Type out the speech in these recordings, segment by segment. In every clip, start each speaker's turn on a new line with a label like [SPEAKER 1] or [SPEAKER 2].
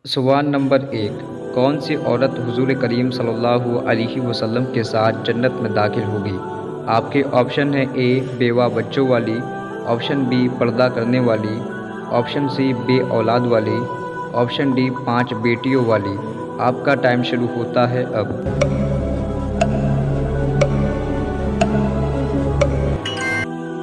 [SPEAKER 1] सवाल नंबर 1। कौन सी औरत हुजूर करीम सल्लल्लाहु अलैहि वसल्लम के साथ जन्नत में दाखिल होगी? आपके ऑप्शन है ए बेवा बच्चों वाली, ऑप्शन बी पर्दा करने वाली, ऑप्शन सी बे औलाद वाली, ऑप्शन डी 5 बेटियों वाली। आपका टाइम शुरू होता है अब।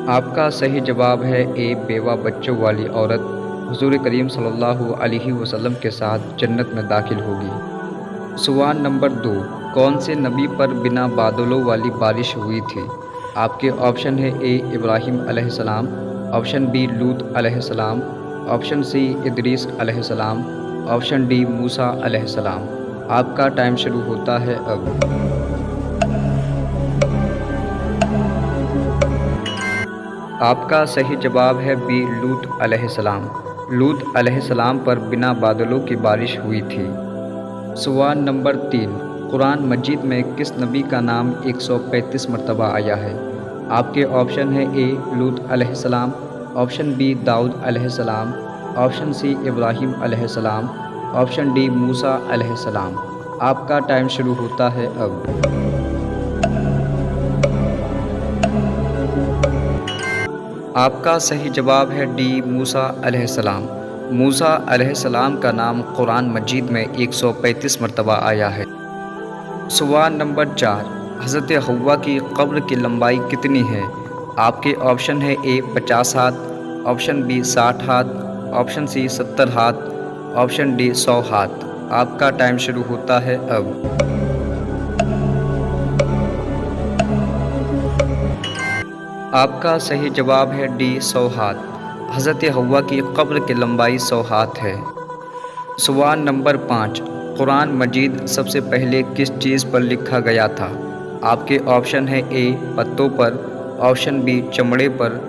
[SPEAKER 1] आपका सही जवाब है ए बेवा बच्चों वाली औरत हुजूर करीम सल्लल्लाहु अलैहि वसल्लम के साथ जन्नत में दाखिल होगी। सवाल नंबर 2। कौन से नबी पर बिना बादलों वाली बारिश हुई थी? आपके ऑप्शन है ए इब्राहिम अलैहिस्सलाम, ऑप्शन बी लूत अलैहिस्सलाम, ऑप्शन सी इदरीस अलैहिस्सलाम, ऑप्शन डी मूसा अलैहिस्सलाम। आपका टाइम शुरू होता है अब। आपका सही जवाब है बी लूत अलैहिस्सलाम। लूत अलैहिस्सलाम पर बिना बादलों की बारिश हुई थी। सवाल नंबर 3। कुरान मजीद में किस नबी का नाम 135 मरतबा आया है? आपके ऑप्शन है ए लूत अलैहिस्सलाम, ऑप्शन बी दाऊद अलैहिस्सलाम, ऑप्शन सी इब्राहिम अलैहिस्सलाम, ऑप्शन डी मूसा अलैहिस्सलाम। आपका टाइम शुरू होता है अब। आपका सही जवाब है डी मूसा अलैहिस्सलाम। मूसा अलैहिस्सलाम का नाम कुरान मजीद में 135 मरतबा आया है। सवाल नंबर 4। हज़रत हव्वा की कब्र की लंबाई कितनी है? आपके ऑप्शन है ए 50 हाथ, ऑप्शन बी 60 हाथ, ऑप्शन सी 70 हाथ, ऑप्शन डी 100 हाथ। आपका टाइम शुरू होता है अब। आपका सही जवाब है डी 100 हाथ। हज़रत हव्वा की कब्र की लंबाई 100 हाथ है। सवाल नंबर 5। कुरान मजीद सबसे पहले किस चीज़ पर लिखा गया था? आपके ऑप्शन है ए पत्तों पर, ऑप्शन बी चमड़े पर,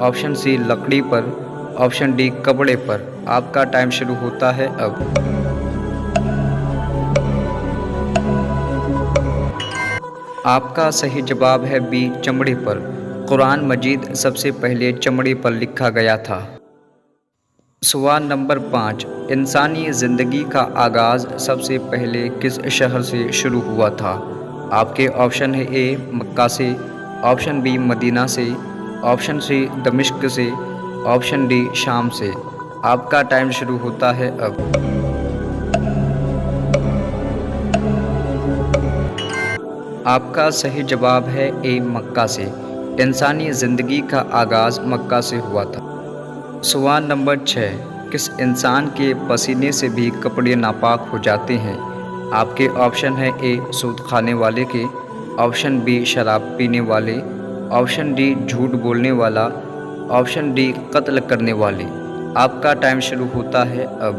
[SPEAKER 1] ऑप्शन सी लकड़ी पर, ऑप्शन डी कपड़े पर। आपका टाइम शुरू होता है अब। आपका सही जवाब है बी चमड़े पर। कुरान मजीद सबसे पहले चमड़े पर लिखा गया था। सवाल नंबर 5। इंसानी ज़िंदगी का आगाज़ सबसे पहले किस शहर से शुरू हुआ था? आपके ऑप्शन है ए मक्का से, ऑप्शन बी मदीना से, ऑप्शन सी दमिश्क से, ऑप्शन डी शाम से। आपका टाइम शुरू होता है अब। आपका सही जवाब है ए मक्का से। इंसानी ज़िंदगी का आगाज़ मक्का से हुआ था। सवाल नंबर 6। किस इंसान के पसीने से भी कपड़े नापाक हो जाते हैं? आपके ऑप्शन है ए सूद खाने वाले के, ऑप्शन बी शराब पीने वाले, ऑप्शन डी झूठ बोलने वाला, ऑप्शन डी कत्ल करने वाले। आपका टाइम शुरू होता है अब।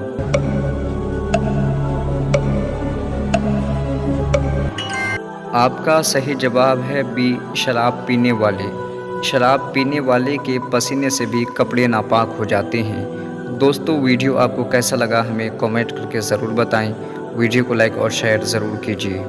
[SPEAKER 1] आपका सही जवाब है बी शराब पीने वाले। शराब पीने वाले के पसीने से भी कपड़े नापाक हो जाते हैं। दोस्तों, वीडियो आपको कैसा लगा हमें कमेंट करके ज़रूर बताएं। वीडियो को लाइक और शेयर ज़रूर कीजिए।